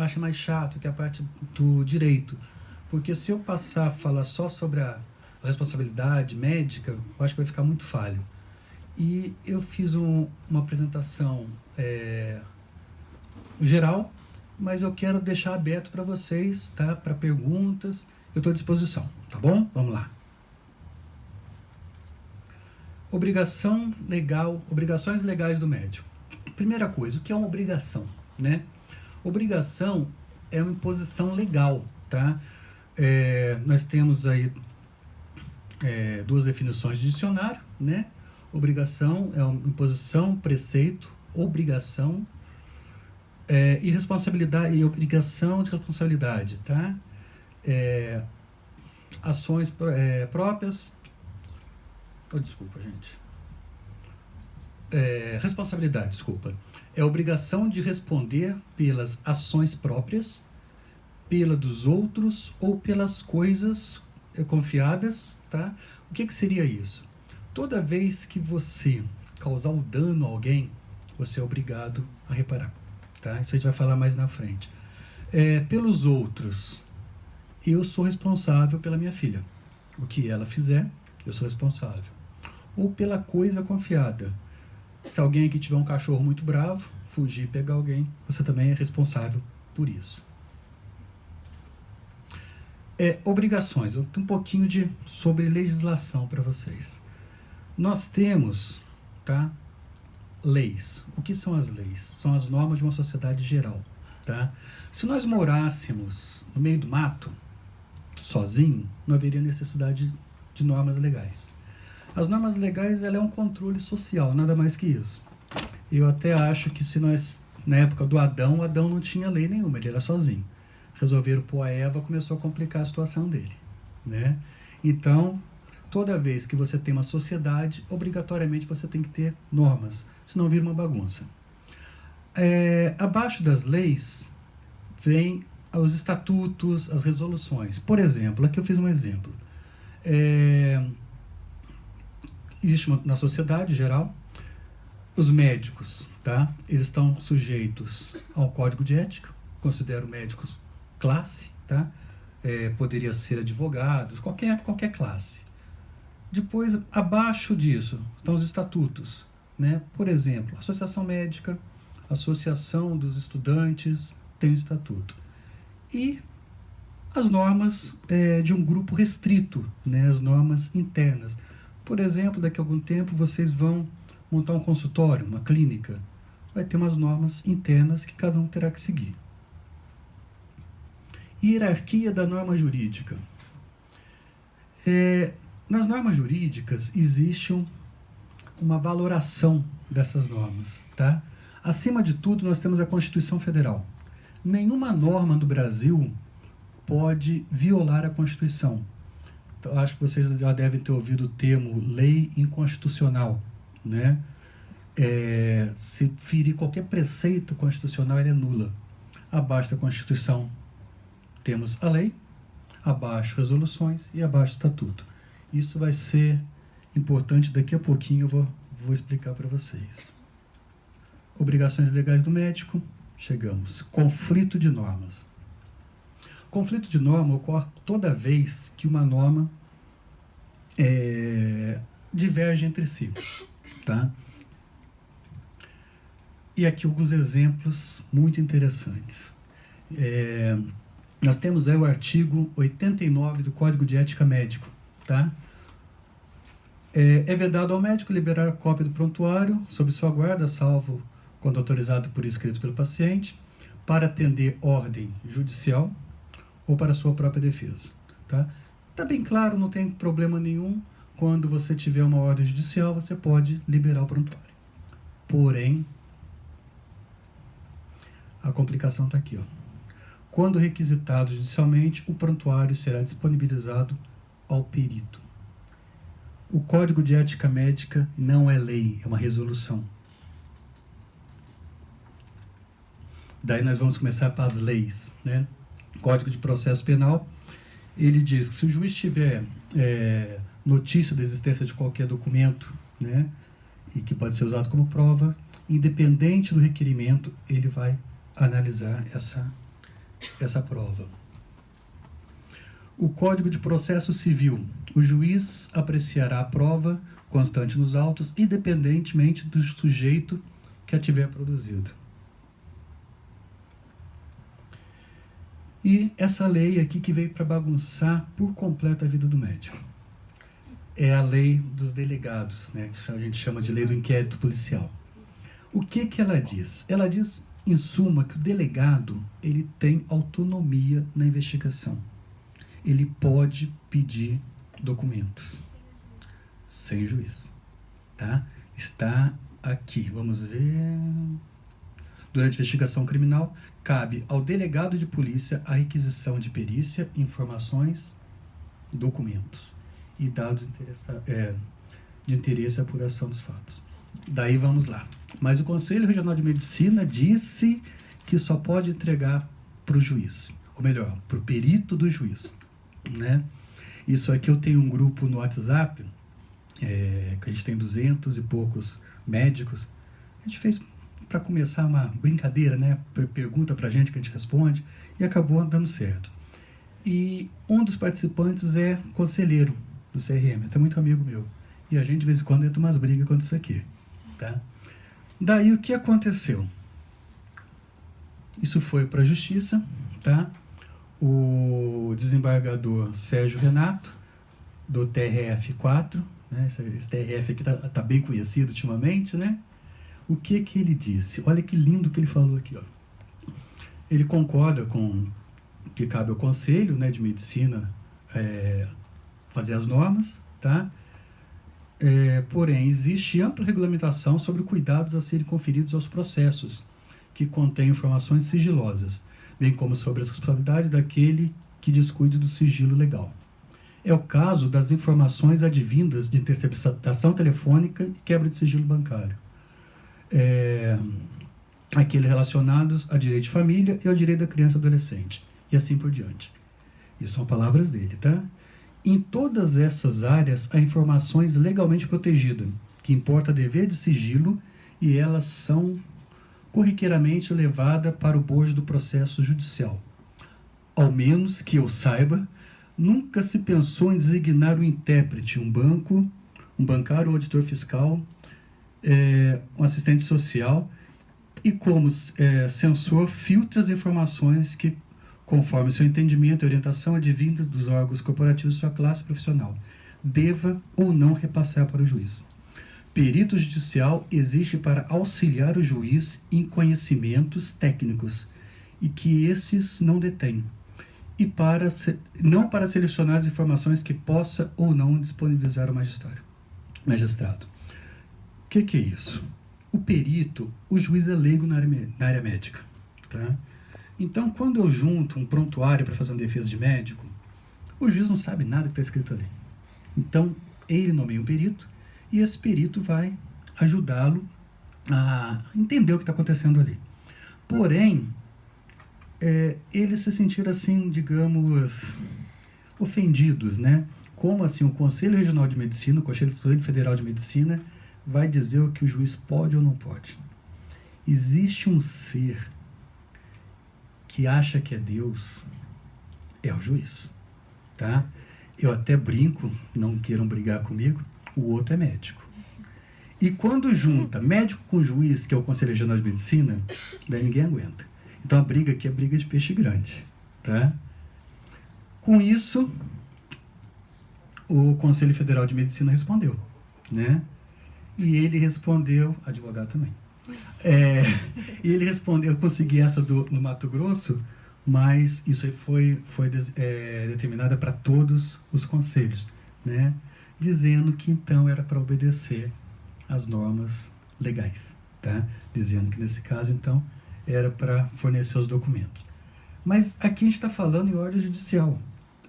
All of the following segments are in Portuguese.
parte mais chata, que é a parte do direito. Porque se eu passar a falar só sobre a responsabilidade médica, eu acho que vai ficar muito falho. E eu fiz uma apresentação geral, mas eu quero deixar aberto para vocês, tá? Para perguntas, eu estou à disposição, tá bom? Vamos lá. Obrigação legal, obrigações legais do médico. Primeira coisa, o que é uma obrigação, né? Obrigação é uma imposição legal, tá? Nós temos aí duas definições de dicionário, né? Obrigação é uma imposição, preceito, obrigação e responsabilidade e obrigação de responsabilidade, tá? Ações próprias. Desculpa, gente. Responsabilidade, desculpa. É a obrigação de responder pelas ações próprias, pela dos outros ou pelas coisas confiadas, tá? O que seria isso? Toda vez que você causar um dano a alguém, você é obrigado a reparar, tá? Isso a gente vai falar mais na frente. Pelos outros, eu sou responsável pela minha filha. O que ela fizer, eu sou responsável. Ou pela coisa confiada. Se alguém aqui tiver um cachorro muito bravo, fugir e pegar alguém, você também é responsável por isso. Obrigações. Eu tenho um pouquinho sobre legislação para vocês. Nós temos, tá, leis. O que são as leis? São as normas de uma sociedade geral, tá? Se nós morássemos no meio do mato, sozinho, não haveria necessidade de normas legais. As normas legais, ela é um controle social, nada mais que isso. Eu até acho que se nós, na época do Adão, o Adão não tinha lei nenhuma, ele era sozinho. Resolveram pôr a Eva, começou a complicar a situação dele, né? Então, toda vez que você tem uma sociedade, obrigatoriamente você tem que ter normas, senão vira uma bagunça. Abaixo das leis, vem os estatutos, as resoluções. Por exemplo, aqui eu fiz um exemplo. Existe na sociedade geral, os médicos, tá? Eles estão sujeitos ao código de ética, considero médicos classe, tá? Poderia ser advogados, qualquer classe. Depois, abaixo disso, estão os estatutos, né? Por exemplo, Associação Médica, Associação dos Estudantes, tem o estatuto. E as normas de um grupo restrito, né? As normas internas. Por exemplo, daqui a algum tempo vocês vão montar um consultório, uma clínica. Vai ter umas normas internas que cada um terá que seguir. Hierarquia da norma jurídica. Nas normas jurídicas existe uma valoração dessas normas, tá? Acima de tudo, nós temos a Constituição Federal. Nenhuma norma do Brasil pode violar a Constituição. Então, acho que vocês já devem ter ouvido o termo lei inconstitucional, né? Se ferir qualquer preceito constitucional, ela é nula. Abaixo da Constituição temos a lei, abaixo resoluções e abaixo estatuto. Isso vai ser importante, daqui a pouquinho eu vou explicar para vocês. Obrigações legais do médico, chegamos. Conflito de normas. Conflito de norma ocorre toda vez que uma norma diverge entre si, tá? E aqui alguns exemplos muito interessantes. Nós temos aí o artigo 89 do Código de Ética Médico, tá? É vedado ao médico liberar a cópia do prontuário sob sua guarda, salvo quando autorizado por escrito pelo paciente, para atender ordem judicial ou para sua própria defesa, tá? Tá bem claro, não tem problema nenhum. Quando você tiver uma ordem judicial, você pode liberar o prontuário. Porém, a complicação está aqui, ó. Quando requisitado judicialmente, o prontuário será disponibilizado ao perito. O Código de Ética Médica não é lei, é uma resolução. Daí nós vamos começar para as leis, né? Código de Processo Penal, ele diz que se o juiz tiver notícia da existência de qualquer documento, né, e que pode ser usado como prova, independente do requerimento, ele vai analisar essa prova. O Código de Processo Civil. O juiz apreciará a prova constante nos autos, independentemente do sujeito que a tiver produzido. E essa lei aqui que veio para bagunçar por completo a vida do médico. É a lei dos delegados, né, que a gente chama de lei do inquérito policial. O que ela diz? Ela diz, em suma, que o delegado ele tem autonomia na investigação. Ele pode pedir documentos sem juiz. Tá? Está aqui, vamos ver. Durante a investigação criminal, cabe ao delegado de polícia a requisição de perícia, informações, documentos e dados de interesse à apuração dos fatos. Daí vamos lá. Mas o Conselho Regional de Medicina disse que só pode entregar para o juiz, ou melhor, para o perito do juiz. Né? Isso aqui eu tenho um grupo no WhatsApp, que a gente tem 200 e poucos médicos. A gente fez para começar uma brincadeira, né? Pergunta para a gente que a gente responde, e acabou dando certo. E um dos participantes é conselheiro do CRM, até muito amigo meu. E a gente de vez em quando entra umas brigas contra isso aqui. Tá? Daí o que aconteceu? Isso foi para a justiça, tá? O desembargador Sérgio Renato, do TRF4, né? Esse TRF aqui tá bem conhecido ultimamente, né? O que ele disse? Olha que lindo que ele falou aqui, ó. Ele concorda com que cabe ao Conselho, né, de Medicina fazer as normas, tá? Porém, existe ampla regulamentação sobre cuidados a serem conferidos aos processos que contêm informações sigilosas, bem como sobre a responsabilidade daquele que descuide do sigilo legal. É o caso das informações advindas de interceptação telefônica e quebra de sigilo bancário. Aqueles relacionados a direito de família e ao direito da criança e adolescente, e assim por diante. Isso são palavras dele, tá? Em todas essas áreas, há informações legalmente protegidas, que importa dever de sigilo, e elas são corriqueiramente levadas para o bojo do processo judicial. Ao menos que eu saiba, nunca se pensou em designar um intérprete, um bancário ou auditor fiscal, um assistente social, e como censor filtra as informações que, conforme seu entendimento e orientação advinda dos órgãos corporativos de sua classe profissional, deva ou não repassar para o juiz. Perito judicial existe para auxiliar o juiz em conhecimentos técnicos e que esses não detém, e não para selecionar as informações que possa ou não disponibilizar ao magistrado. O que é isso? O perito, o juiz é leigo na área médica. Tá? Então, quando eu junto um prontuário para fazer uma defesa de médico, o juiz não sabe nada que está escrito ali. Então, ele nomeia um perito e esse perito vai ajudá-lo a entender o que está acontecendo ali. Porém, eles se sentiram assim, digamos, ofendidos, né? Como assim o Conselho Regional de Medicina, o Conselho Federal de Medicina, vai dizer o que o juiz pode ou não pode. Existe um ser que acha que é Deus, é o juiz, tá? Eu até brinco, não queiram brigar comigo, o outro é médico. E quando junta médico com juiz, que é o Conselho Regional de Medicina, daí ninguém aguenta. Então a briga aqui é briga de peixe grande, tá? Com isso, o Conselho Federal de Medicina respondeu, né? E ele respondeu, advogado também, e ele respondeu, eu consegui essa no Mato Grosso, mas isso aí foi determinada para todos os conselhos, né? Dizendo que então era para obedecer às normas legais, tá? Dizendo que nesse caso então era para fornecer os documentos. Mas aqui a gente está falando em ordem judicial,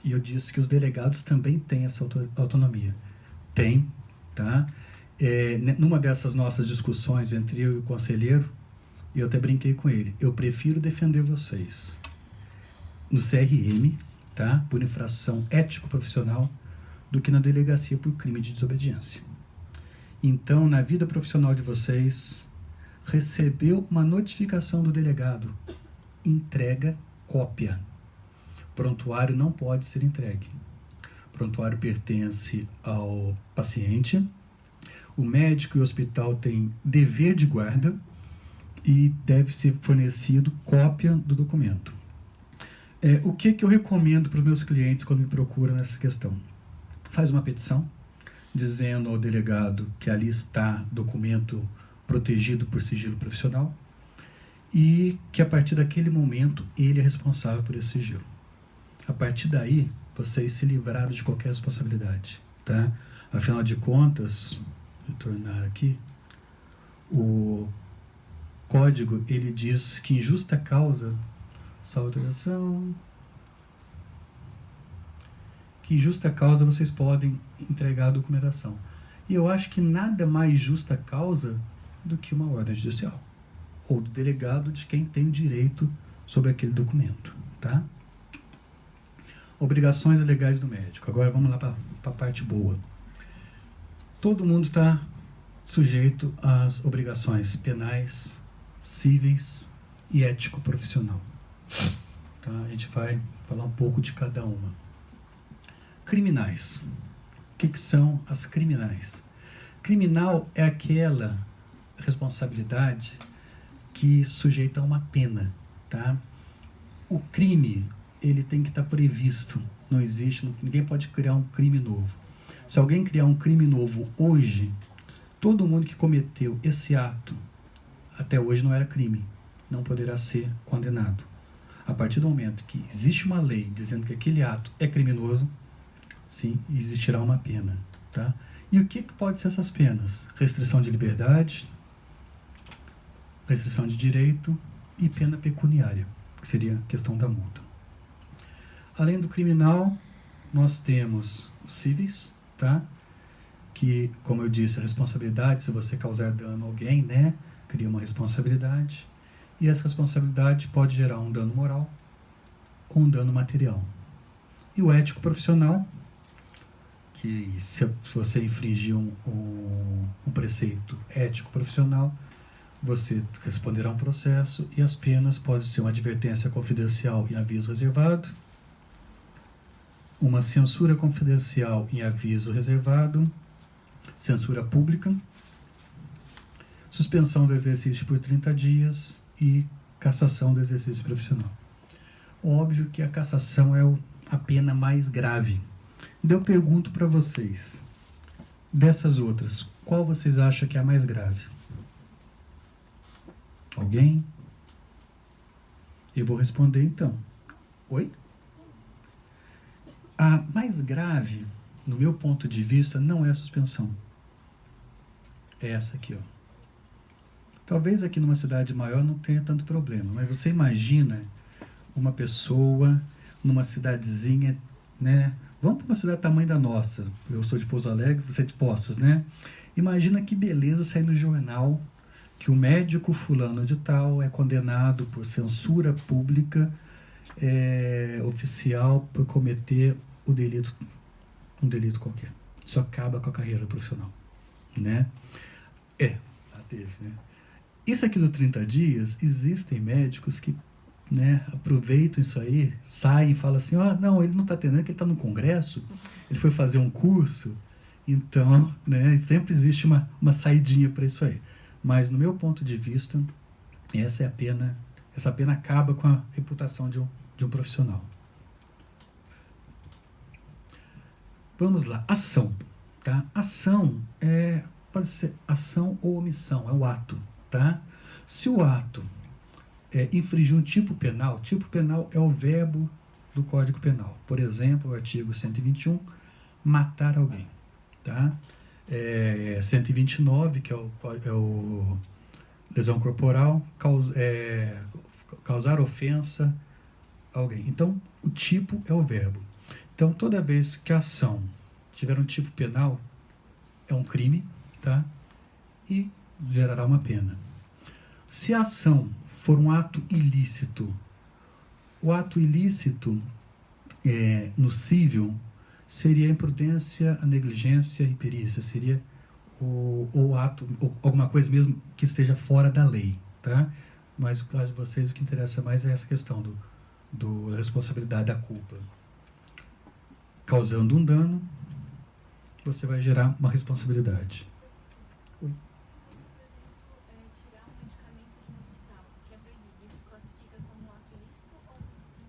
e eu disse que os delegados também têm essa autonomia. Tem, tá? Numa dessas nossas discussões entre eu e o conselheiro, eu até brinquei com ele, eu prefiro defender vocês no CRM, tá? Por infração ético-profissional, do que na delegacia por crime de desobediência. Então, na vida profissional de vocês, recebeu uma notificação do delegado, entrega cópia. Prontuário não pode ser entregue. Prontuário pertence ao paciente. O médico e o hospital têm dever de guarda e deve ser fornecido cópia do documento. O que eu recomendo para os meus clientes quando me procuram nessa questão? Faz uma petição dizendo ao delegado que ali está documento protegido por sigilo profissional e que a partir daquele momento ele é responsável por esse sigilo. A partir daí, vocês se livraram de qualquer responsabilidade, tá? Afinal de contas, retornar aqui, o código, ele diz que em justa causa, salvo autorização, que em justa causa vocês podem entregar a documentação. E eu acho que nada mais justa causa do que uma ordem judicial, ou do delegado de quem tem direito sobre aquele documento, tá? Obrigações legais do médico. Agora vamos lá para a parte boa. Todo mundo está sujeito às obrigações penais, cíveis e ético-profissional. Tá? A gente vai falar um pouco de cada uma. Criminais. O que são as criminais? Criminal é aquela responsabilidade que sujeita a uma pena. Tá? O crime, ele tem que estar previsto. Não existe, ninguém pode criar um crime novo. Se alguém criar um crime novo hoje, todo mundo que cometeu esse ato até hoje não era crime, não poderá ser condenado. A partir do momento que existe uma lei dizendo que aquele ato é criminoso, sim, existirá uma pena, tá? E o que pode ser essas penas? Restrição de liberdade, restrição de direito e pena pecuniária, que seria a questão da multa. Além do criminal, nós temos os cíveis, tá? Que, como eu disse, a responsabilidade, se você causar dano a alguém, né, cria uma responsabilidade, e essa responsabilidade pode gerar um dano moral ou um dano material. E o ético profissional, que se você infringir um preceito ético profissional, você responderá a um processo, e as penas podem ser uma advertência confidencial em aviso reservado, uma censura confidencial em aviso reservado, censura pública, suspensão do exercício por 30 dias e cassação do exercício profissional. Óbvio que a cassação é a pena mais grave. Então eu pergunto para vocês, dessas outras, qual vocês acham que é a mais grave? Alguém? Eu vou responder então. Oi? A mais grave, no meu ponto de vista, não é a suspensão. É essa aqui, ó. Talvez aqui numa cidade maior não tenha tanto problema, mas você imagina uma pessoa numa cidadezinha, né? Vamos para uma cidade do tamanho da nossa. Eu sou de Pouso Alegre, você é de Poços, né? Imagina que beleza sair no jornal que o médico fulano de tal é condenado por censura pública oficial por cometer um delito qualquer. Isso acaba com a carreira profissional, né? Já teve, né? Isso aqui do 30 dias, existem médicos que, né, aproveitam isso aí, saem e falam assim, não, ele não está atendendo, que ele está no congresso, ele foi fazer um curso, então, né, sempre existe uma saidinha para isso aí. Mas, no meu ponto de vista, essa pena acaba com a reputação de um profissional. Vamos lá, ação, tá? Ação pode ser ação ou omissão, é o ato, tá? Se o ato infringir um tipo penal é o verbo do Código Penal. Por exemplo, o artigo 121, matar alguém, tá? 129, que é o lesão corporal, causar ofensa a alguém. Então, o tipo é o verbo. Então, toda vez que a ação tiver um tipo penal, é um crime, tá? E gerará uma pena. Se a ação for um ato ilícito, o ato ilícito no cível seria a imprudência, a negligência e imperícia, seria o ato, ou alguma coisa mesmo que esteja fora da lei, tá? Mas no caso de vocês, o que interessa mais é essa questão da responsabilidade da culpa. Causando um dano, você vai gerar uma responsabilidade. Oi. Tirar um medicamento de um hospital, que é proibido, isso classifica como um ato ilícito ou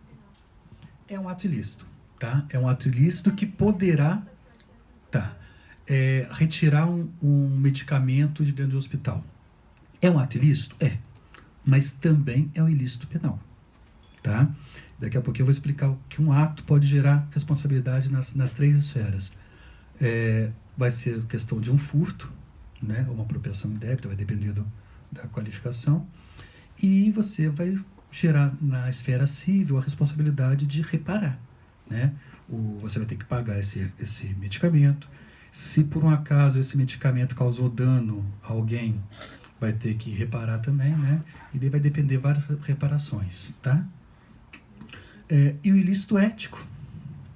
penal? É um ato ilícito, tá? É um ato ilícito que poderá, tá, retirar um medicamento de dentro do hospital. É um ato ilícito? É. Mas também é um ilícito penal, tá? Daqui a pouco eu vou explicar que um ato pode gerar responsabilidade nas três esferas. Vai ser questão de um furto, né, ou uma apropriação indébita, vai depender da qualificação, e você vai gerar na esfera civil a responsabilidade de reparar, né? Você vai ter que pagar esse medicamento. Se por um acaso esse medicamento causou dano a alguém, vai ter que reparar também, né? E daí vai depender várias reparações, tá? E o ilícito ético,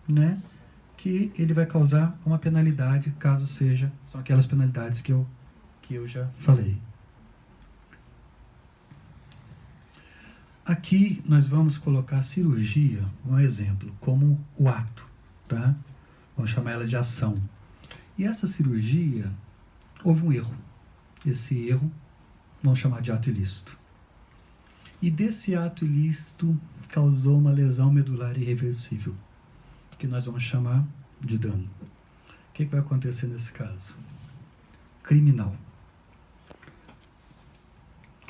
né? Que ele vai causar uma penalidade, caso são aquelas penalidades que eu já falei. Aqui nós vamos colocar a cirurgia, um exemplo, como o ato, tá? Vamos chamar ela de ação. E essa cirurgia, houve um erro. Esse erro, vamos chamar de ato ilícito. E desse ato ilícito causou uma lesão medular irreversível, que nós vamos chamar de dano. O que vai acontecer nesse caso? Criminal.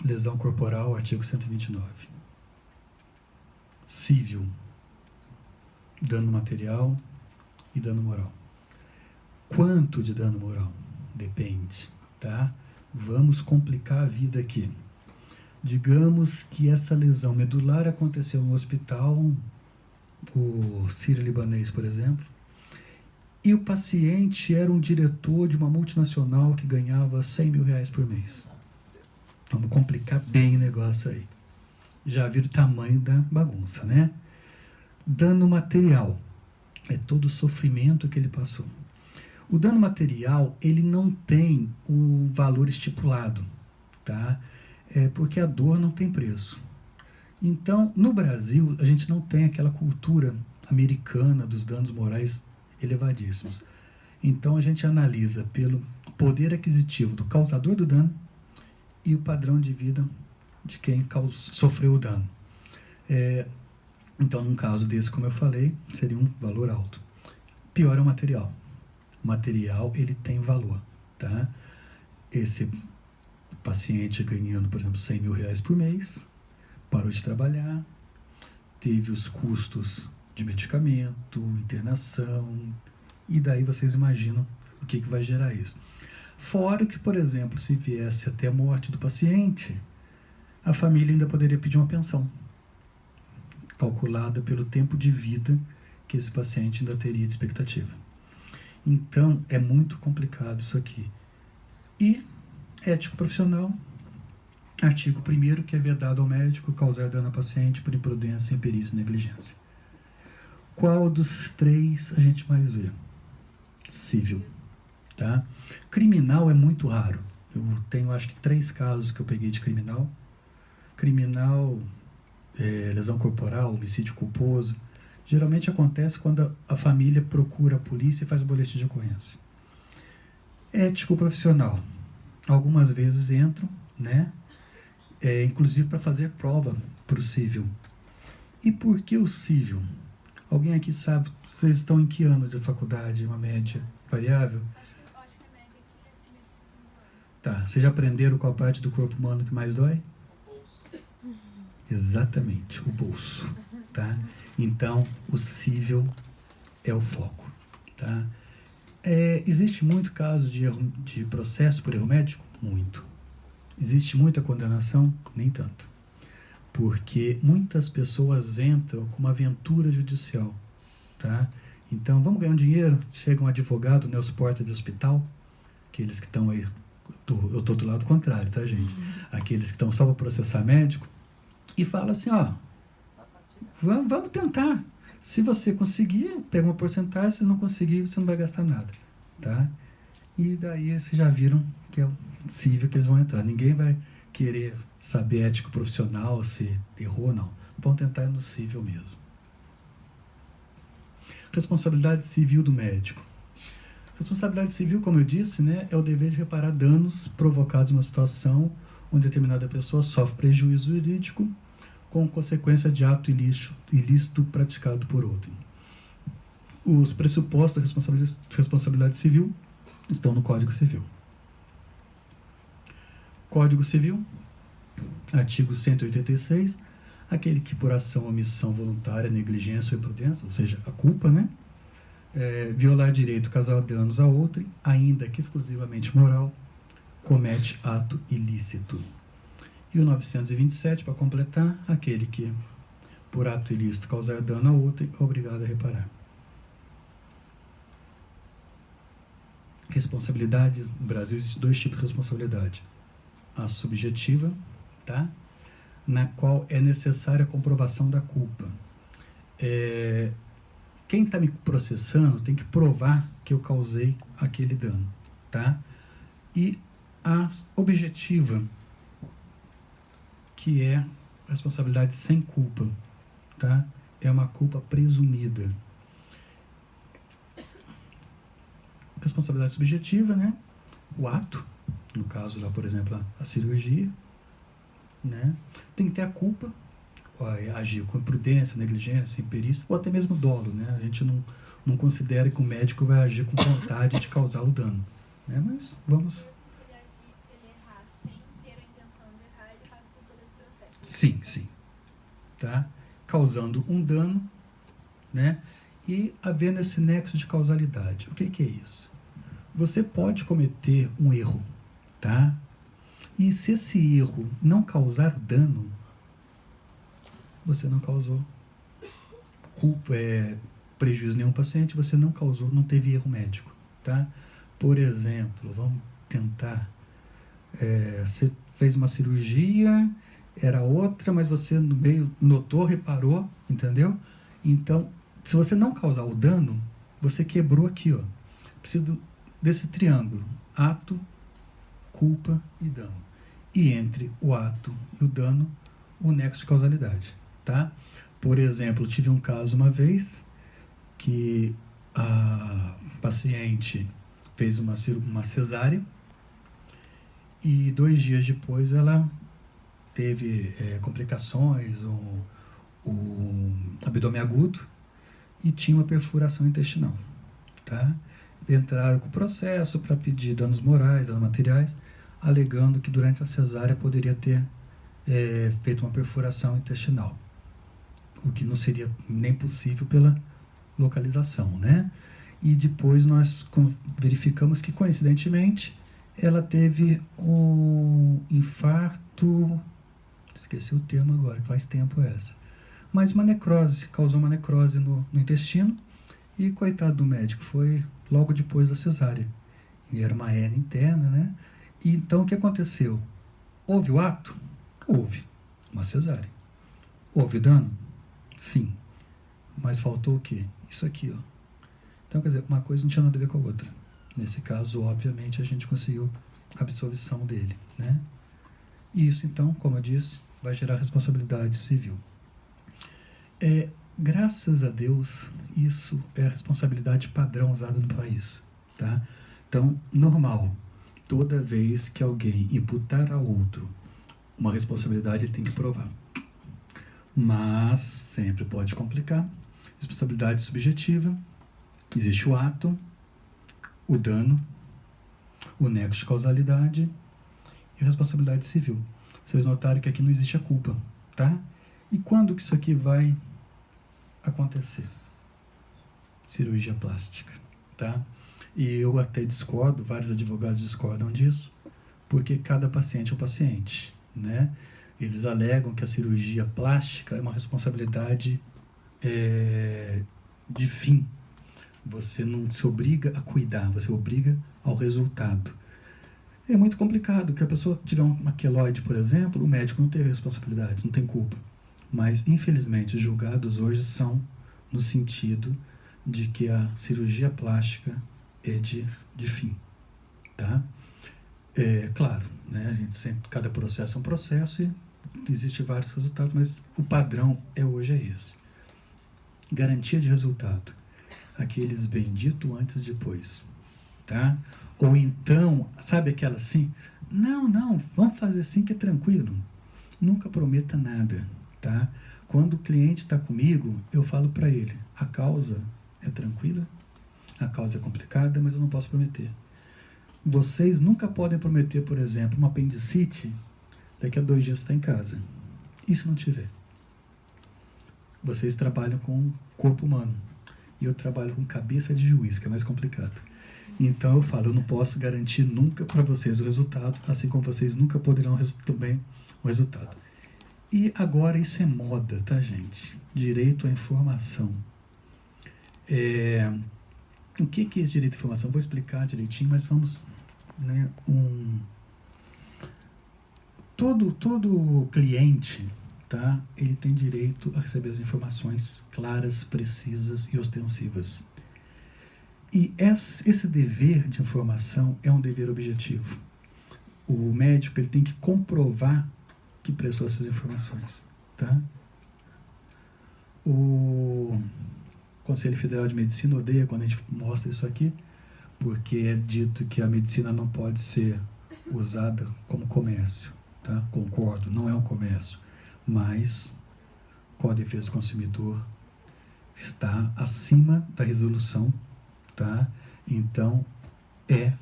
Lesão corporal, artigo 129. Civil. Dano material e dano moral. Quanto de dano moral? Depende, tá? Vamos complicar a vida aqui. Digamos que essa lesão medular aconteceu no hospital, o sírio-libanês, por exemplo, e o paciente era um diretor de uma multinacional que ganhava 100 mil reais por mês. Vamos complicar bem o negócio aí. Já viram o tamanho da bagunça, né? Dano material. É todo o sofrimento que ele passou. O dano material, ele não tem um valor estipulado, tá? Porque a dor não tem preço. Então, no Brasil, a gente não tem aquela cultura americana dos danos morais elevadíssimos. Então, a gente analisa pelo poder aquisitivo do causador do dano e o padrão de vida de quem sofreu o dano. Então, num caso desse, como eu falei, seria um valor alto. Pior é o material. O material, ele tem valor, tá? Esse paciente ganhando, por exemplo, 100 mil reais por mês, parou de trabalhar, teve os custos de medicamento, internação, e daí vocês imaginam o que vai gerar isso. Fora que, por exemplo, se viesse até a morte do paciente, a família ainda poderia pedir uma pensão, calculada pelo tempo de vida que esse paciente ainda teria de expectativa. Então, é muito complicado isso aqui. E ético profissional, artigo 1º, que é vedado ao médico causar dano ao paciente por imprudência, imperícia e negligência. Qual dos três a gente mais vê? Civil, tá? Criminal é muito raro. Eu tenho, acho que, 3 casos que eu peguei de criminal. Criminal, lesão corporal, homicídio culposo. Geralmente acontece quando a família procura a polícia e faz o boletim de ocorrência. Ético profissional. Algumas vezes entram, né? Inclusive para fazer prova para o civil. E por que o civil? Alguém aqui sabe, vocês estão em que ano de faculdade, uma média variável? Acho que a média aqui é medicina do ano. Tá, vocês já aprenderam qual parte do corpo humano que mais dói? O bolso. Exatamente, o bolso, tá? Então, o civil é o foco, tá? Existe muito caso de processo por erro médico? Muito. Existe muita condenação? Nem tanto. Porque muitas pessoas entram com uma aventura judicial, tá? Então, vamos ganhar um dinheiro? Chega um advogado, né, os portas de hospital, aqueles que estão aí, eu estou do lado contrário, tá, gente? Aqueles que estão só para processar médico, e fala assim, ó, vamos tentar. Se você conseguir, pega uma porcentagem, se não conseguir, você não vai gastar nada, tá? E daí vocês já viram que é o civil que eles vão entrar. Ninguém vai querer saber ético profissional, se errou ou não. Vão tentar no civil mesmo. Responsabilidade civil do médico. Responsabilidade civil, como eu disse, né, é o dever de reparar danos provocados numa situação onde determinada pessoa sofre prejuízo jurídico com consequência de ato ilícito praticado por outro. Os pressupostos da responsabilidade civil estão no Código Civil. Código Civil, artigo 186, aquele que por ação, omissão voluntária, negligência ou imprudência, ou seja, a culpa, né? Violar direito, causar danos a outrem, ainda que exclusivamente moral, comete ato ilícito. E o 927, para completar, aquele que por ato ilícito causar dano a outrem, é obrigado a reparar. Responsabilidades, no Brasil existem dois tipos de responsabilidade. A subjetiva, tá? Na qual é necessária a comprovação da culpa. Quem está me processando tem que provar que eu causei aquele dano, tá? E a objetiva, que é responsabilidade sem culpa, tá? É uma culpa presumida. Responsabilidade subjetiva, né? O ato, no caso lá, por exemplo, a cirurgia, né? Tem que ter a culpa, agir com imprudência, negligência, imperícia, ou até mesmo dolo, né? A gente não considera que o médico vai agir com vontade de causar o dano, né? Mas vamos... Se ele errar sem ter a intenção de errar, ele passa por todo esse processo. Sim, sim. Tá? Causando um dano, né? E havendo esse nexo de causalidade. O que é isso? Você pode cometer um erro, tá? E se esse erro não causar dano, você não causou prejuízo a nenhum paciente, você não causou, não teve erro médico, tá? Por exemplo, vamos tentar, você fez uma cirurgia, era outra, mas você no meio notou, reparou, entendeu? Então, se você não causar o dano, você quebrou aqui, ó. Preciso desse triângulo, ato, culpa e dano. E entre o ato e o dano, o nexo de causalidade, tá? Por exemplo, tive um caso uma vez que a paciente fez uma cesárea e 2 dias depois ela teve complicações, um abdômen agudo e tinha uma perfuração intestinal, tá? Entraram com o processo para pedir danos morais, danos materiais, alegando que durante a cesárea poderia ter feito uma perfuração intestinal, o que não seria nem possível pela localização, né? E depois nós verificamos que, coincidentemente, ela teve um infarto, esqueci o termo agora, faz tempo essa, mas uma necrose, causou uma necrose no intestino, e coitado do médico, foi logo depois da cesárea, e era uma hernia interna, né? E então o que aconteceu? Houve o ato? Houve uma cesárea. Houve dano? Sim. Mas faltou o quê? Isso aqui, ó. Então, quer dizer, uma coisa não tinha nada a ver com a outra. Nesse caso, obviamente, a gente conseguiu a absolvição dele, né? E isso, então, como eu disse, vai gerar responsabilidade civil. Graças a Deus, isso é a responsabilidade padrão usada no país, tá? Então, normal, toda vez que alguém imputar a outro uma responsabilidade, ele tem que provar. Mas sempre pode complicar. Responsabilidade subjetiva, existe o ato, o dano, o nexo de causalidade e a responsabilidade civil. Vocês notaram que aqui não existe a culpa, tá? E quando que isso aqui vai acontecer? Cirurgia plástica, tá? E eu até discordo, vários advogados discordam disso, porque cada paciente é um paciente, né? Eles alegam que a cirurgia plástica é uma responsabilidade de fim. Você não se obriga a cuidar, você obriga ao resultado. É muito complicado, porque a pessoa tiver uma queloide, por exemplo, o médico não tem responsabilidade, não tem culpa. Mas, infelizmente, os julgados hoje são no sentido de que a cirurgia plástica é de fim, tá? Claro, né? A gente sempre, cada processo é um processo e existem vários resultados, mas o padrão hoje é esse. Garantia de resultado. aqueles bendito antes e depois, tá? Ou então, sabe aquela assim, não, vamos fazer assim que é tranquilo. Nunca prometa nada, tá? Quando o cliente está comigo, eu falo para ele, a causa é tranquila, a causa é complicada, mas eu não posso prometer. Vocês nunca podem prometer, por exemplo, uma apendicite, daqui a 2 dias está em casa. E se não tiver? Vocês trabalham com corpo humano. E eu trabalho com cabeça de juiz, que é mais complicado. Então eu falo, eu não posso garantir nunca para vocês o resultado, assim como vocês nunca poderão também o resultado. E agora isso é moda, tá, gente? Direito à informação. O que é esse direito à informação? Vou explicar direitinho, mas vamos... Né, todo cliente, tá, ele tem direito a receber as informações claras, precisas e ostensivas. E esse dever de informação é um dever objetivo. O médico ele tem que comprovar que prestou essas informações. Tá? O Conselho Federal de Medicina odeia quando a gente mostra isso aqui, porque é dito que a medicina não pode ser usada como comércio. Tá? Concordo, não é um comércio, mas o Código de Defesa do Consumidor está acima da resolução, tá? Então é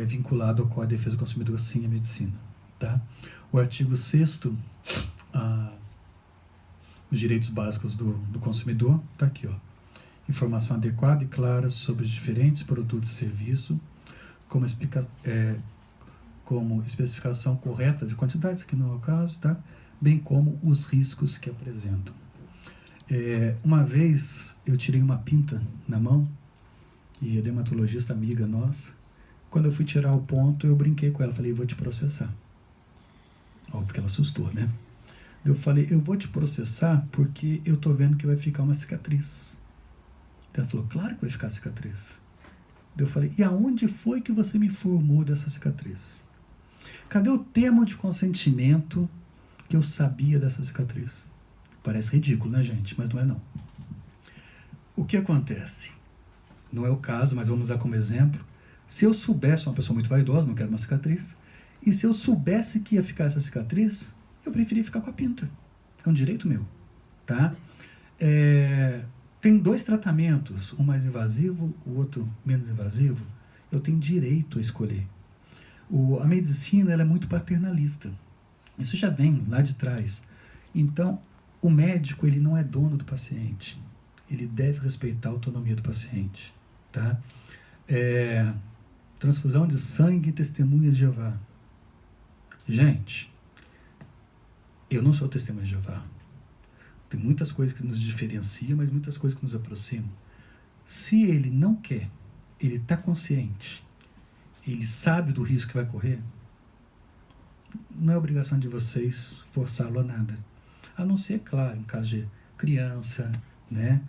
vinculado ao Código de Defesa do Consumidor, sim, a medicina. Tá? O artigo 6º, os direitos básicos do consumidor, está aqui, ó. Informação adequada e clara sobre os diferentes produtos e serviços, como especificação correta de quantidades, que não é o caso, tá? Bem como os riscos que apresentam. Uma vez eu tirei uma pinta na mão, e a dermatologista amiga nossa, quando eu fui tirar o ponto, eu brinquei com ela, falei, vou te processar. Óbvio que ela assustou, né? Eu falei, eu vou te processar porque eu tô vendo que vai ficar uma cicatriz. Ela falou, claro que vai ficar cicatriz. Eu falei, e aonde foi que você me informou dessa cicatriz? Cadê o termo de consentimento que eu sabia dessa cicatriz? Parece ridículo, né, gente? Mas não é não. O que acontece? Não é o caso, mas vamos usar como exemplo. Se eu soubesse, uma pessoa muito vaidosa, não quero uma cicatriz, e se eu soubesse que ia ficar essa cicatriz, eu preferia ficar com a pinta. É um direito meu, tá? Tem 2 tratamentos, um mais invasivo, o outro menos invasivo. Eu tenho direito a escolher. A medicina ela é muito paternalista. Isso já vem lá de trás. Então, o médico ele não é dono do paciente. Ele deve respeitar a autonomia do paciente. Tá? Transfusão de sangue e testemunha de Jeová. Gente, eu não sou testemunha de Jeová. Tem muitas coisas que nos diferenciam, mas muitas coisas que nos aproximam. Se ele não quer, ele está consciente, ele sabe do risco que vai correr, não é obrigação de vocês forçá-lo a nada. A não ser, claro, em caso de criança, né?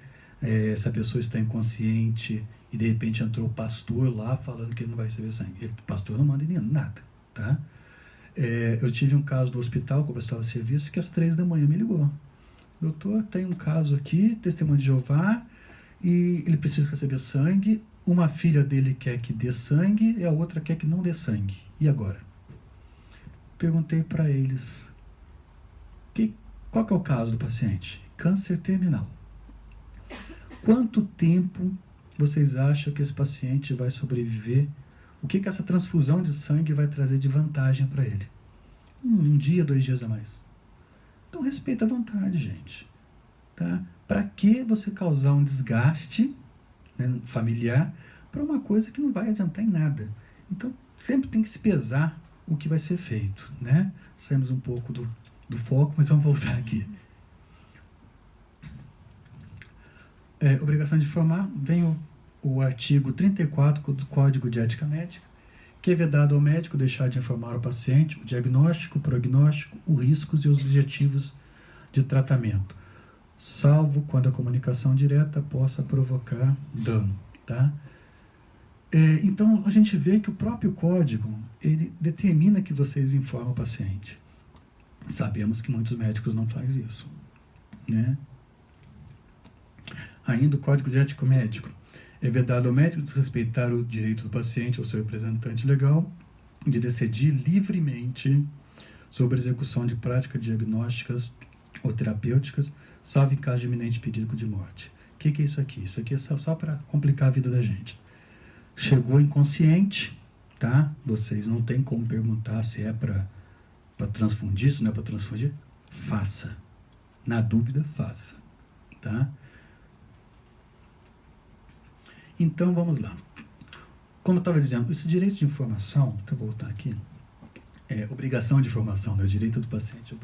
Se a pessoa está inconsciente e de repente entrou o pastor lá falando que ele não vai receber sangue. O pastor não manda em nada, tá? Eu tive um caso no hospital, que eu prestava serviço, que às 3 da manhã me ligou. Doutor, tem um caso aqui, testemunho de Jeová, e ele precisa receber sangue. Uma filha dele quer que dê sangue e a outra quer que não dê sangue. E agora? Perguntei para eles, qual que é o caso do paciente? Câncer terminal. Quanto tempo vocês acham que esse paciente vai sobreviver? O que essa transfusão de sangue vai trazer de vantagem para ele? 1 dia, 2 dias a mais. Então respeita a vontade, gente. Tá? Para que você causar um desgaste, né, familiar para uma coisa que não vai adiantar em nada? Então sempre tem que se pesar o que vai ser feito, né? Saímos um pouco do foco, mas vamos voltar aqui. Obrigação de informar, vem o artigo 34 do Código de Ética Médica, que é vedado ao médico deixar de informar ao paciente o diagnóstico, o prognóstico, os riscos e os objetivos de tratamento, salvo quando a comunicação direta possa provocar dano. Tá? Então, a gente vê que o próprio código, ele determina que vocês informam o paciente. Sabemos que muitos médicos não fazem isso, né? Ainda o Código de Ética Médico. É vedado ao médico desrespeitar o direito do paciente ou seu representante legal de decidir livremente sobre a execução de práticas diagnósticas ou terapêuticas, salvo em caso de iminente perigo de morte. O que é isso aqui? Isso aqui é só para complicar a vida da gente. Chegou inconsciente, tá? Vocês não tem como perguntar se é para transfundir, se não é para transfundir. Faça. Na dúvida, faça. Tá? Então, vamos lá. Como eu estava dizendo, esse direito de informação, deixa eu voltar aqui, obrigação de informação, né? O direito do paciente,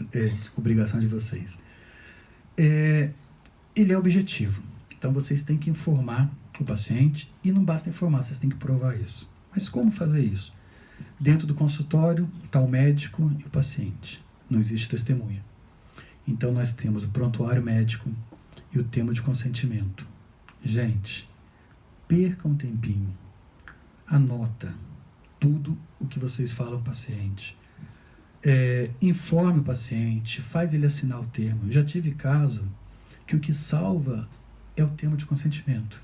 obrigação de vocês. Ele é objetivo. Então, vocês têm que informar o paciente e não basta informar, vocês têm que provar isso. Mas como fazer isso? Dentro do consultório está o médico e o paciente. Não existe testemunha. Então, nós temos o prontuário médico e o termo de consentimento. Gente, perca um tempinho. Anota tudo o que vocês falam ao paciente. Informe o paciente, faz ele assinar o termo. Eu já tive caso que o que salva é o termo de consentimento.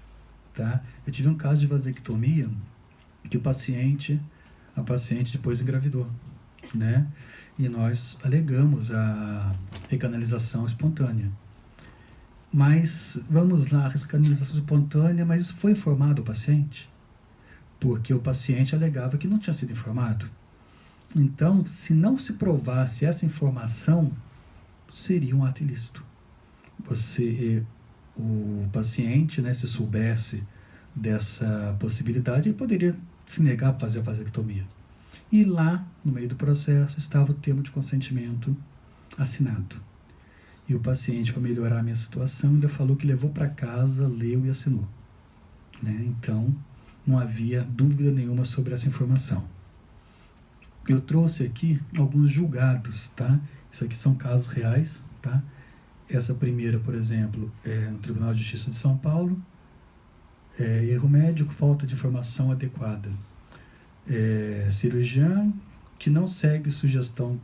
Tá? Eu tive um caso de vasectomia que a paciente depois engravidou, né? E nós alegamos a recanalização espontânea. Mas, vamos lá, a recanalização espontânea, mas isso foi informado ao paciente? Porque o paciente alegava que não tinha sido informado. Então, se não se provasse essa informação, seria um ato ilícito. O paciente, né, se soubesse dessa possibilidade, ele poderia se negar a fazer a vasectomia. E lá, no meio do processo, estava o termo de consentimento assinado. E o paciente, para melhorar a minha situação, ainda falou que levou para casa, leu e assinou. Né? Então, não havia dúvida nenhuma sobre essa informação. Eu trouxe aqui alguns julgados, tá? Isso aqui são casos reais, tá? Essa primeira, por exemplo, é no Tribunal de Justiça de São Paulo. Erro médico, falta de informação adequada. Cirurgião que não segue sugestão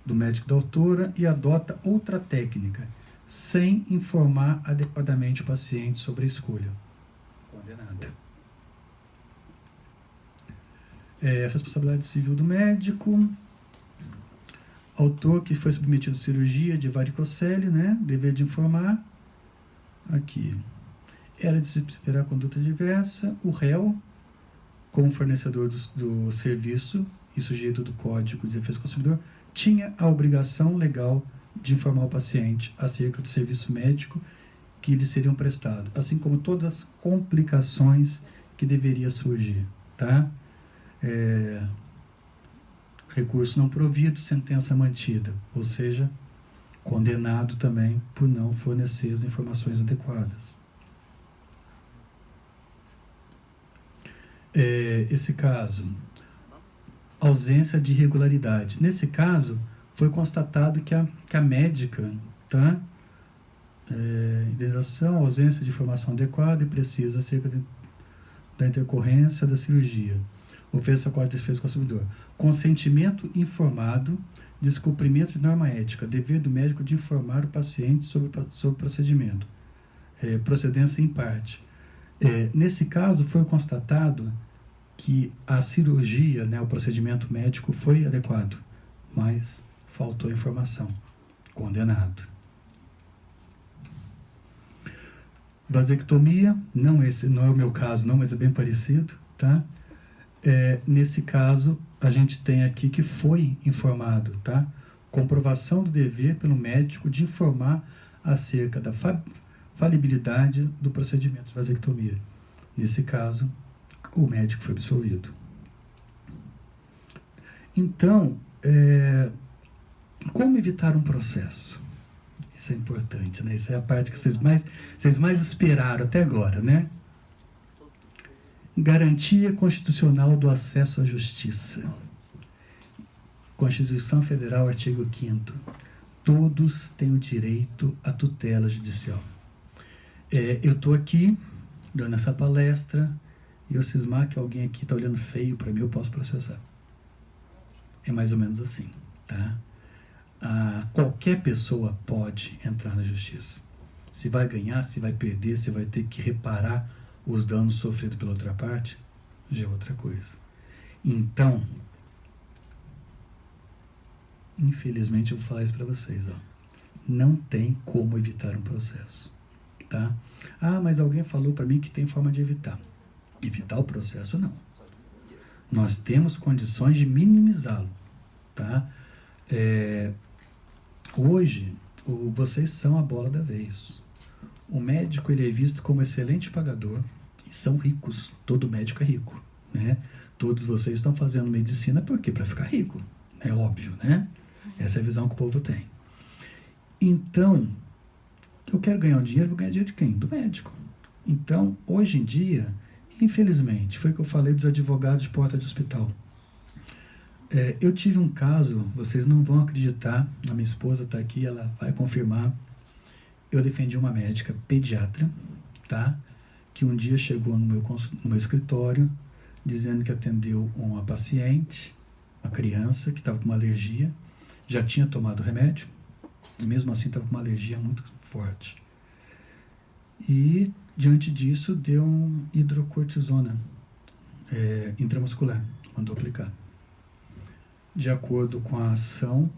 do médico da autora e adota outra técnica, sem informar adequadamente o paciente sobre a escolha. Condenada. Responsabilidade civil do médico. Autor que foi submetido à cirurgia de varicocele, né? Dever de informar. Aqui. Era de se esperar conduta diversa. O réu, como fornecedor do serviço e sujeito do Código de Defesa do Consumidor, tinha a obrigação legal de informar o paciente acerca do serviço médico que lhe seriam prestados, assim como todas as complicações que deveria surgir, tá? Recurso não provido, sentença mantida, ou seja, condenado também por não fornecer as informações adequadas. Esse caso, ausência de irregularidade. Nesse caso, foi constatado que a médica, tá? Indenização, ausência de informação adequada e precisa acerca da intercorrência da cirurgia. Ofensa ao Código de Defesa do Consumidor. Consentimento informado, descumprimento de norma ética, dever do médico de informar o paciente sobre o procedimento. Procedência em parte. Nesse caso, foi constatado que a cirurgia, né, o procedimento médico foi adequado, mas faltou informação. Condenado. Vasectomia, esse não é o meu caso, não, mas é bem parecido, tá? Nesse caso, a gente tem aqui que foi informado, tá? Comprovação do dever pelo médico de informar acerca da falibilidade do procedimento de vasectomia. Nesse caso, o médico foi absolvido. Então, como evitar um processo? Isso é importante, né? Isso é a parte que vocês mais esperaram até agora, né? Garantia constitucional do acesso à justiça. Constituição Federal, artigo 5º. Todos têm o direito à tutela judicial. Eu estou aqui, dando essa palestra, e eu cismar que alguém aqui está olhando feio para mim, eu posso processar. É mais ou menos assim, tá? Qualquer pessoa pode entrar na justiça. Se vai ganhar, se vai perder, se vai ter que reparar os danos sofridos pela outra parte, já é outra coisa. Então, infelizmente eu vou falar isso para vocês, ó. Não tem como evitar um processo, tá? Ah, mas alguém falou para mim que tem forma de evitar. Evitar o processo, não. Nós temos condições de minimizá-lo, tá? Hoje, vocês são a bola da vez. O médico, ele é visto como excelente pagador e são ricos. Todo médico é rico, né? Todos vocês estão fazendo medicina por quê? Para ficar rico, é óbvio, né? Essa é a visão que o povo tem. Então, eu quero ganhar um dinheiro, vou ganhar dinheiro de quem? Do médico. Então, hoje em dia, infelizmente, foi o que eu falei dos advogados de porta de hospital. Eu tive um caso, vocês não vão acreditar, a minha esposa está aqui, ela vai confirmar. Eu defendi uma médica pediatra, tá? Que um dia chegou no meu escritório, dizendo que atendeu uma paciente, uma criança que estava com uma alergia, já tinha tomado remédio, e mesmo assim estava com uma alergia muito forte. E, diante disso, deu um hidrocortisona intramuscular, mandou aplicar. De acordo com a ação,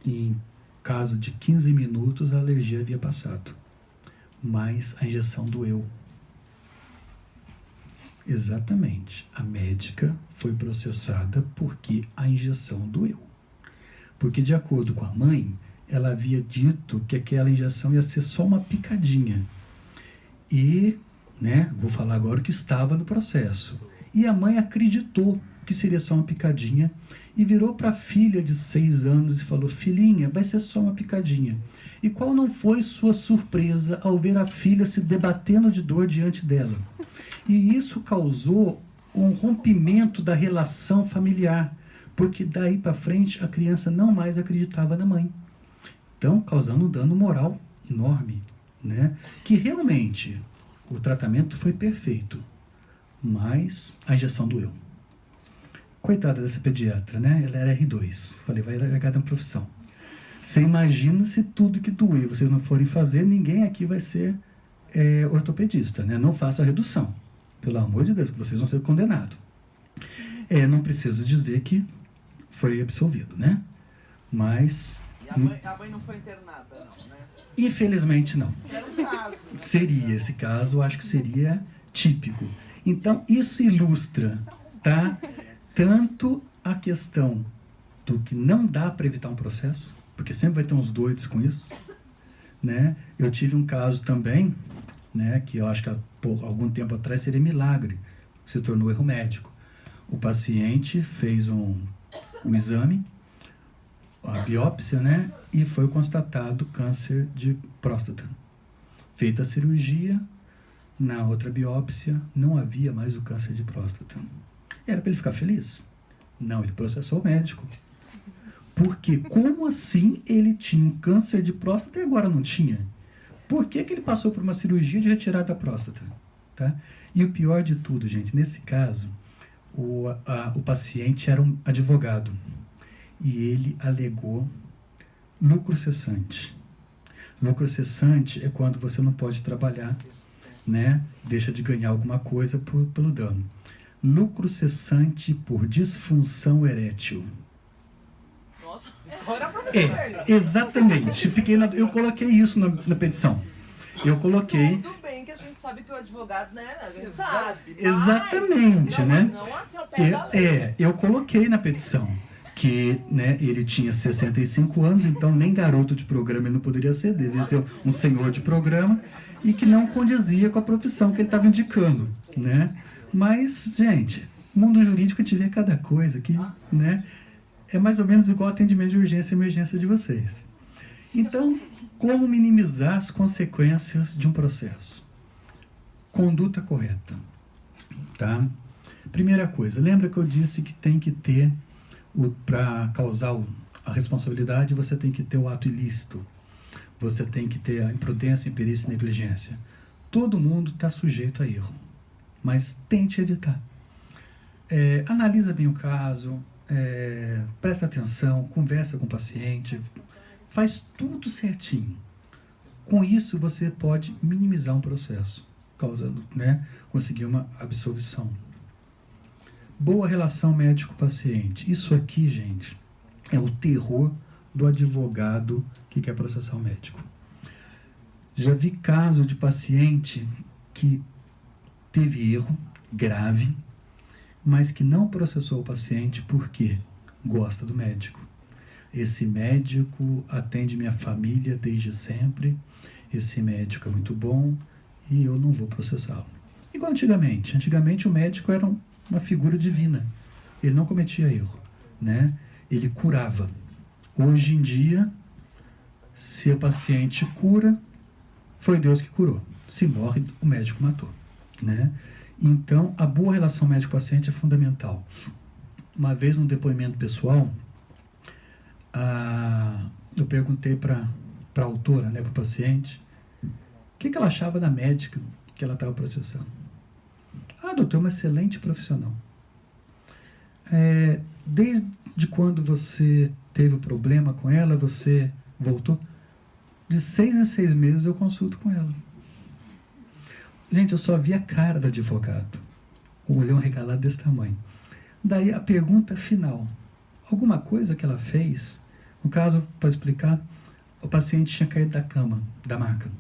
em caso de 15 minutos, a alergia havia passado. Mas a injeção doeu. Exatamente. A médica foi processada porque a injeção doeu. Porque, de acordo com a mãe, ela havia dito que aquela injeção ia ser só uma picadinha. E, vou falar agora o que estava no processo. E a mãe acreditou que seria só uma picadinha e virou para a filha de 6 anos e falou: filhinha, vai ser só uma picadinha. E qual não foi sua surpresa ao ver a filha se debatendo de dor diante dela? E isso causou um rompimento da relação familiar, porque daí para frente a criança não mais acreditava na mãe. Então, causando um dano moral enorme, né? Que realmente o tratamento foi perfeito, mas a injeção doeu. Coitada dessa pediatra, né? Ela era R2. Falei, vai largar da profissão. Você imagina se tudo que doer vocês não forem fazer, ninguém aqui vai ser ortopedista, né? Não faça redução. Pelo amor de Deus, que vocês vão ser condenados. Não preciso dizer que foi absolvido, né? Mas... E a mãe não foi internada, não, né? Infelizmente, não. Era um caso. Seria, esse caso, eu acho que seria típico. Então, isso ilustra, tá? Tanto a questão do que não dá para evitar um processo, porque sempre vai ter uns doidos com isso, né? Eu tive um caso também, né, que eu acho que por algum tempo atrás seria milagre, se tornou erro médico. O paciente fez um exame, a biópsia, né, e foi constatado câncer de próstata. Feita a cirurgia, na outra biópsia não havia mais o câncer de próstata. Era para ele ficar feliz? Não, ele processou o médico. Porque como assim ele tinha um câncer de próstata e agora não tinha? Por que ele passou por uma cirurgia de retirada da próstata? Tá? E o pior de tudo, gente, nesse caso, o paciente era um advogado e ele alegou lucro cessante. Lucro cessante é quando você não pode trabalhar, né? Deixa de ganhar alguma coisa pelo dano. Lucro cessante por disfunção erétil. Nossa, agora pra Exatamente. Eu coloquei isso na petição. Eu coloquei... Tudo bem que a gente sabe que o advogado, né? A gente sabe. Exatamente, mas, né? Não assim ao pé da lei. Eu coloquei na petição que, né, ele tinha 65 anos, então nem garoto de programa ele não poderia ser, devia ser um senhor de programa, e que não condizia com a profissão que ele estava indicando, né? Mas, gente, mundo jurídico a gente vê cada coisa aqui, né? É mais ou menos igual atendimento de urgência e emergência de vocês. Então, como minimizar as consequências de um processo? Conduta correta, tá? Primeira coisa, lembra que eu disse que tem que ter, para causar a responsabilidade, você tem que ter o ato ilícito, você tem que ter a imprudência, imperícia e negligência. Todo mundo está sujeito a erro, mas tente evitar. Analisa bem o caso, presta atenção, conversa com o paciente, faz tudo certinho. Com isso, você pode minimizar um processo, causando, né, conseguir uma absolvição. Boa relação médico-paciente. Isso aqui, gente, é o terror do advogado que quer processar o médico. Já vi caso de paciente que teve erro grave, mas que não processou o paciente porque gosta do médico. Esse médico atende minha família desde sempre, esse médico é muito bom e eu não vou processá-lo. Igual antigamente. Antigamente o médico era uma figura divina. Ele não cometia erro, né? Ele curava. Hoje em dia, se o paciente cura, foi Deus que curou. Se morre, o médico matou, né? Então, a boa relação médico-paciente é fundamental. Uma vez, num depoimento pessoal, eu perguntei para a autora, né, para o paciente, o que ela achava da médica que ela estava processando. Doutor, uma excelente profissional. Desde quando você teve o problema com ela, você voltou? De 6 em 6 meses eu consulto com ela. Gente, eu só vi a cara do advogado. O olhão regalado desse tamanho. Daí a pergunta final. Alguma coisa que ela fez, no caso, para explicar, o paciente tinha caído da cama, da maca.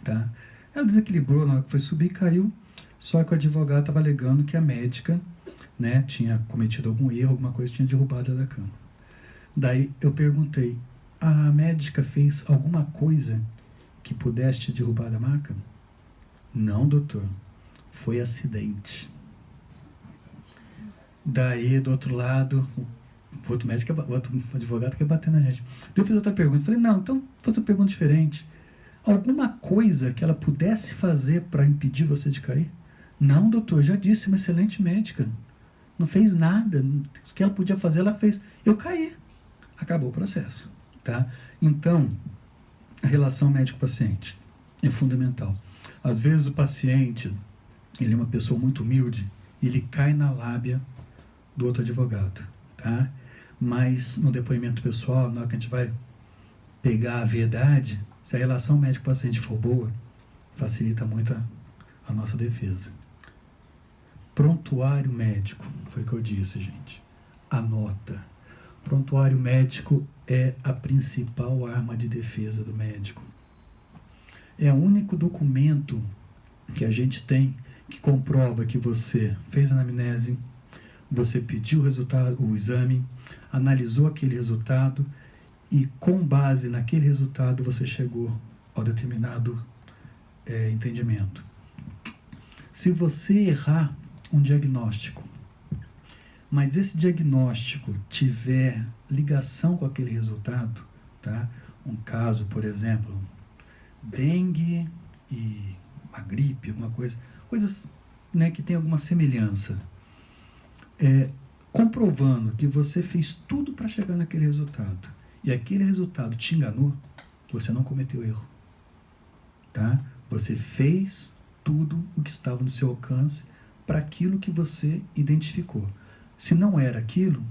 Tá? Ela desequilibrou, na hora que foi subir, caiu, só que o advogado estava alegando que a médica, né, tinha cometido algum erro, alguma coisa, tinha derrubado ela da cama. Daí eu perguntei, a médica fez alguma coisa que pudesse te derrubar da maca? Não, doutor, foi acidente. Daí, do outro lado, o outro médico, o outro advogado quer bater na gente. Daí eu fiz outra pergunta, falei, não, então faça uma pergunta diferente. Alguma coisa que ela pudesse fazer para impedir você de cair? Não, doutor, já disse, uma excelente médica. Não fez nada, o que ela podia fazer, ela fez. Eu caí. Acabou o processo. Tá? Então, a relação médico-paciente é fundamental. Às vezes o paciente, ele é uma pessoa muito humilde, ele cai na lábia do outro advogado. Tá? Mas no depoimento pessoal, na hora que a gente vai pegar a verdade, se a relação médico-paciente for boa, facilita muito a nossa defesa. Prontuário médico, foi o que eu disse, gente. Anota. Prontuário médico é a principal arma de defesa do médico. É o único documento que a gente tem que comprova que você fez a anamnese, você pediu o resultado, o exame, analisou aquele resultado e com base naquele resultado você chegou ao determinado entendimento. Se você errar um diagnóstico, mas esse diagnóstico tiver ligação com aquele resultado, tá? Um caso, por exemplo, dengue e uma gripe, alguma coisa, coisas, né, que tem alguma semelhança, comprovando que você fez tudo para chegar naquele resultado e aquele resultado te enganou, você não cometeu erro, tá? Você fez tudo o que estava no seu alcance para aquilo que você identificou. Se não era aquilo,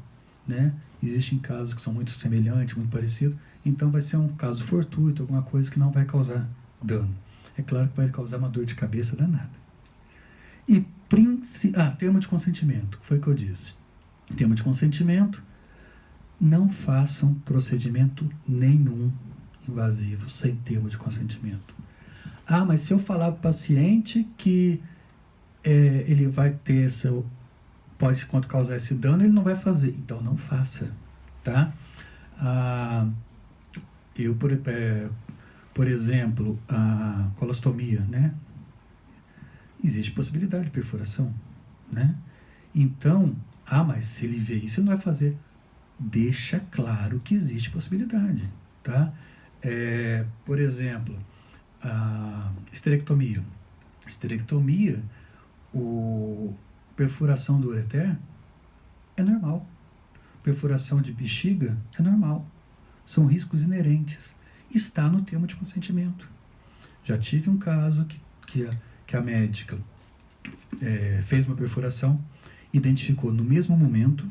né, existem casos que são muito semelhantes, muito parecidos, então vai ser um caso fortuito, alguma coisa que não vai causar dano. É claro que vai causar uma dor de cabeça danada. E termo de consentimento, foi o que eu disse. Termo de consentimento, não façam procedimento nenhum invasivo sem termo de consentimento. Mas se eu falar para o paciente que ele vai ter pode causar esse dano, ele não vai fazer. Então não faça, tá? Por exemplo, a colostomia, né? Existe possibilidade de perfuração, né? Então, mas se ele vê isso, ele não vai fazer. Deixa claro que existe possibilidade, tá? Por exemplo, a esterectomia. Esterectomia, perfuração do ureter é normal. Perfuração de bexiga é normal. São riscos inerentes. Está no termo de consentimento. Já tive um caso que a médica fez uma perfuração, identificou no mesmo momento,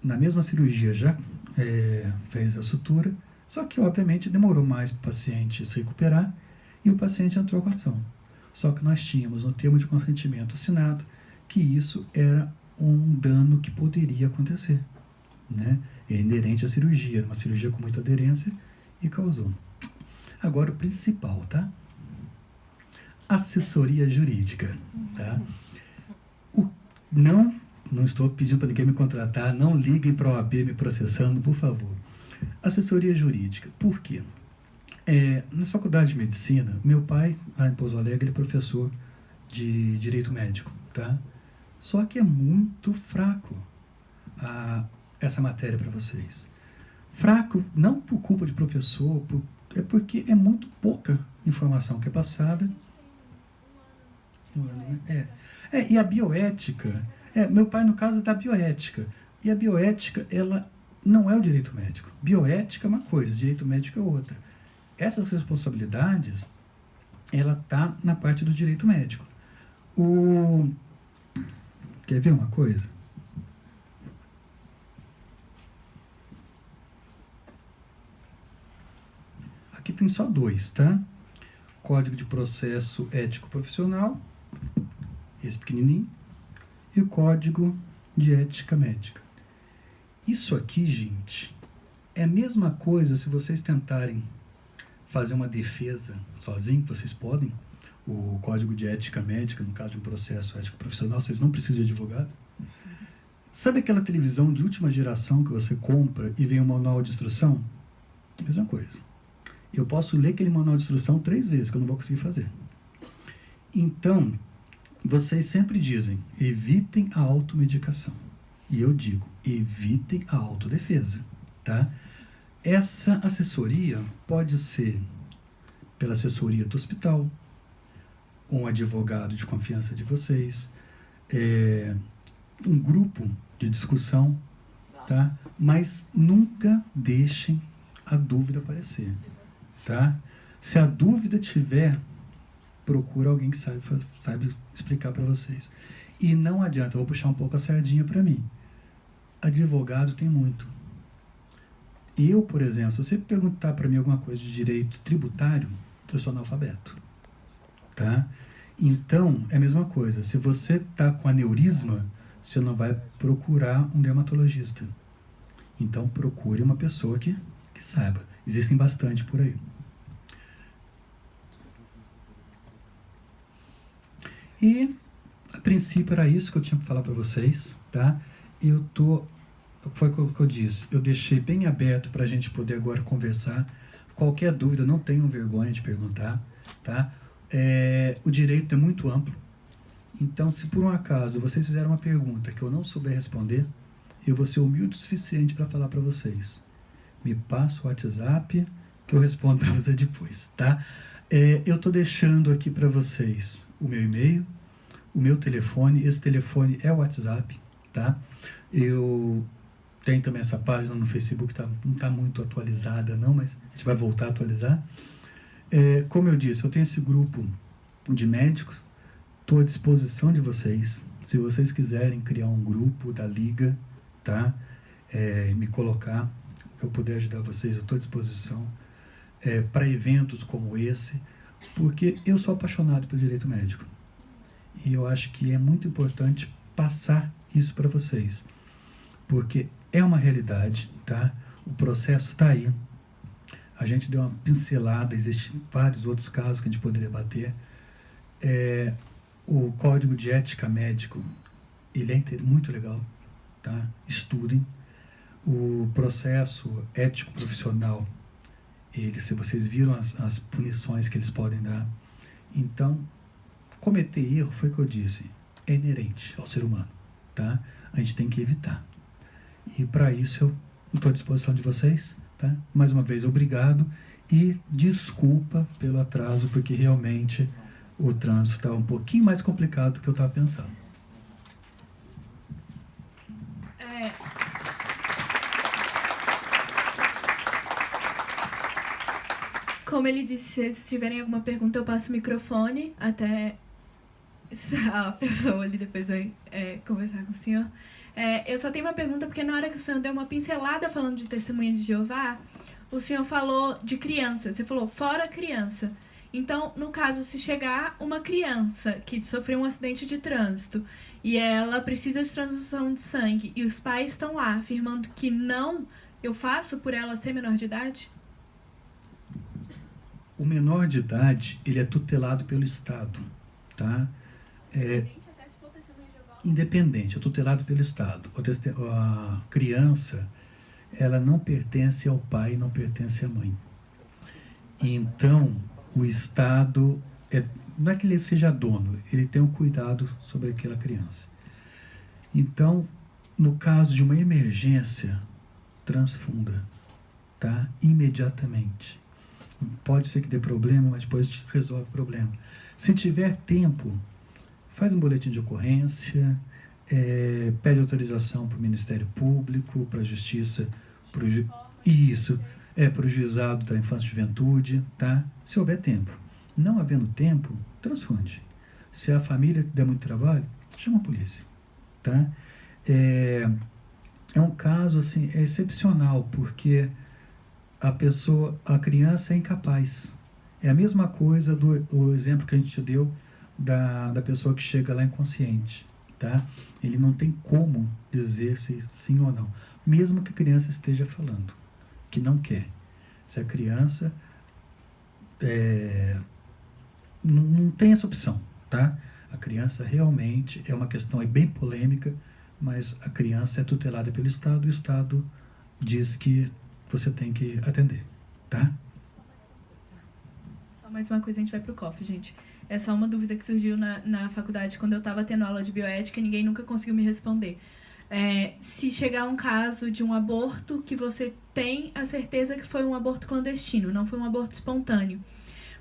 na mesma cirurgia já fez a sutura, Só que, obviamente, demorou mais para o paciente se recuperar e o paciente entrou com a ação. Só que nós tínhamos no termo de consentimento assinado que isso era um dano que poderia acontecer, né? É inerente à cirurgia, era uma cirurgia com muita aderência e causou. Agora o principal, tá? Assessoria jurídica, tá? Não estou pedindo para ninguém me contratar, não liguem para a OAB me processando, por favor. Assessoria jurídica, por quê? Nas faculdades de medicina, meu pai, lá em Pouso Alegre, ele é professor de direito médico, tá? Só que é muito fraco essa matéria para vocês. Fraco, não por culpa de professor, é porque é muito pouca informação que é passada. E a bioética, meu pai no caso é da bioética, e a bioética, ela não é o direito médico. Bioética é uma coisa, direito médico é outra. Essas responsabilidades, ela tá na parte do direito médico. Quer ver uma coisa? Aqui tem só 2, tá? Código de Processo Ético Profissional, esse pequenininho, e o Código de Ética Médica. Isso aqui, gente, é a mesma coisa se vocês tentarem fazer uma defesa sozinho, vocês podem. O Código de Ética Médica, no caso de um processo ético profissional, vocês não precisam de advogado. Sabe aquela televisão de última geração que você compra e vem um manual de instrução? Mesma coisa. Eu posso ler aquele manual de instrução 3 vezes, que eu não vou conseguir fazer. Então, vocês sempre dizem, evitem a automedicação. E eu digo, evitem a autodefesa, tá? Essa assessoria pode ser pela assessoria do hospital, um advogado de confiança de vocês, um grupo de discussão, tá? Mas nunca deixem a dúvida aparecer, tá? Se a dúvida tiver, procura alguém que saiba explicar para vocês. E não adianta, eu vou puxar um pouco a sardinha para mim. Advogado tem muito. Eu, por exemplo, se você perguntar para mim alguma coisa de direito tributário, eu sou analfabeto, tá? Então, é a mesma coisa. Se você está com aneurisma, você não vai procurar um dermatologista. Então, procure uma pessoa que saiba. Existem bastante por aí. E, a princípio, era isso que eu tinha para falar para vocês, tá? Foi o que eu disse, eu deixei bem aberto para a gente poder agora conversar. Qualquer dúvida, não tenham vergonha de perguntar, tá? O direito é muito amplo, então se por um acaso vocês fizeram uma pergunta que eu não souber responder, eu vou ser humilde o suficiente para falar para vocês. Me passa o WhatsApp que eu respondo para você depois, tá? Eu estou deixando aqui para vocês o meu e-mail, o meu telefone, esse telefone é o WhatsApp, tá? Eu tenho também essa página no Facebook, não está muito atualizada não, mas a gente vai voltar a atualizar. Como eu disse, eu tenho esse grupo de médicos, estou à disposição de vocês. Se vocês quiserem criar um grupo da Liga, tá? Me colocar, que eu puder ajudar vocês, eu estou à disposição. Para eventos como esse, porque eu sou apaixonado pelo direito médico. E eu acho que é muito importante passar isso para vocês, porque é uma realidade, tá? O processo está aí. A gente deu uma pincelada, existem vários outros casos que a gente poderia bater. O Código de Ética Médico, ele é muito legal, tá? Estudem. O processo ético profissional, se vocês viram as punições que eles podem dar. Então, cometer erro, foi o que eu disse, é inerente ao ser humano, tá? A gente tem que evitar. E para isso eu estou à disposição de vocês, tá? Mais uma vez, obrigado e desculpa pelo atraso, porque realmente o trânsito está um pouquinho mais complicado do que eu estava pensando. Como ele disse, se tiverem alguma pergunta, eu passo o microfone até a pessoa ali depois vai conversar com o senhor. Eu só tenho uma pergunta, porque na hora que o senhor deu uma pincelada falando de Testemunha de Jeová, o senhor falou de criança, você falou fora criança. Então, no caso, se chegar uma criança que sofreu um acidente de trânsito e ela precisa de transfusão de sangue e os pais estão lá afirmando que não, eu faço por ela ser menor de idade? O menor de idade, ele é tutelado pelo Estado, tá? Independente, é tutelado pelo Estado. A criança, ela não pertence ao pai, não pertence à mãe. Então, o Estado, não é que ele seja dono, ele tem um cuidado sobre aquela criança. Então, no caso de uma emergência, transfunda, tá? Imediatamente. Pode ser que dê problema, mas depois resolve o problema. Se tiver tempo, faz um boletim de ocorrência, pede autorização para o Ministério Público, para a Justiça, para o Juizado da Infância e Juventude, tá? Se houver tempo. Não havendo tempo, transfunde. Se a família der muito trabalho, chama a polícia, tá? É um caso assim, excepcional, porque a criança é incapaz. É a mesma coisa do exemplo que a gente deu da pessoa que chega lá inconsciente, tá? Ele não tem como dizer se sim ou não, mesmo que a criança esteja falando que não quer. Se a criança não tem essa opção, tá? A criança realmente é uma questão bem polêmica, mas a criança é tutelada pelo Estado, e o Estado diz que você tem que atender, tá? Só mais uma coisa, a gente vai pro COF, gente. É só uma dúvida que surgiu na faculdade quando eu estava tendo aula de bioética e ninguém nunca conseguiu me responder. Se chegar um caso de um aborto que você tem a certeza que foi um aborto clandestino, não foi um aborto espontâneo,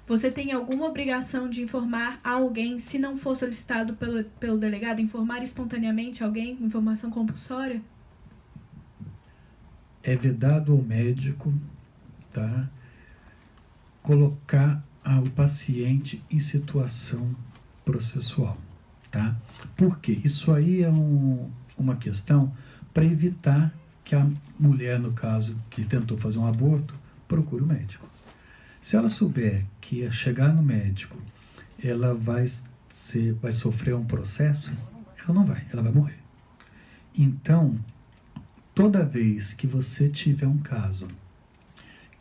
você tem alguma obrigação de informar a alguém, se não for solicitado pelo delegado, informar espontaneamente alguém, informação compulsória? É vedado ao médico, tá? Colocar o paciente em situação processual, tá? Por quê? Isso aí é uma questão para evitar que a mulher, no caso, que tentou fazer um aborto, procure o médico. Se ela souber que ao chegar no médico, ela vai sofrer um processo, ela vai morrer. Então, toda vez que você tiver um caso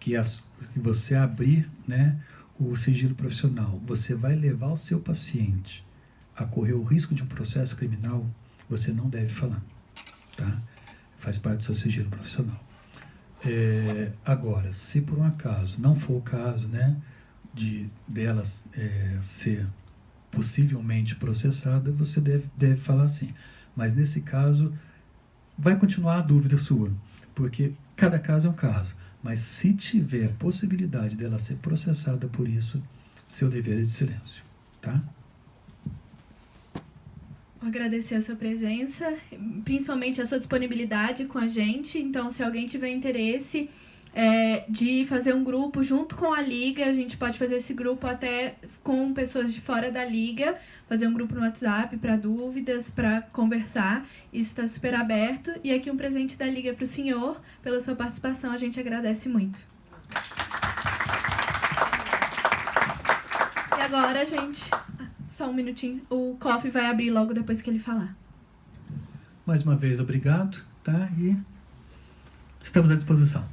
que você abrir, né, o sigilo profissional, você vai levar o seu paciente a correr o risco de um processo criminal, você não deve falar, tá? Faz parte do seu sigilo profissional. Agora, se por um acaso não for o caso, né, dela ser possivelmente processada, você deve falar assim. Mas nesse caso, vai continuar a dúvida sua, porque cada caso é um caso. Mas se tiver possibilidade dela ser processada por isso, seu dever é de silêncio, tá? Agradecer a sua presença, principalmente a sua disponibilidade com a gente. Então, se alguém tiver interesse de fazer um grupo junto com a Liga, a gente pode fazer esse grupo até com pessoas de fora da Liga, fazer um grupo no WhatsApp para dúvidas, para conversar. Isso está super aberto. E aqui um presente da Liga para o senhor, pela sua participação, a gente agradece muito. E agora, gente... Só um minutinho. O COF vai abrir logo depois que ele falar. Mais uma vez, obrigado, tá? E estamos à disposição.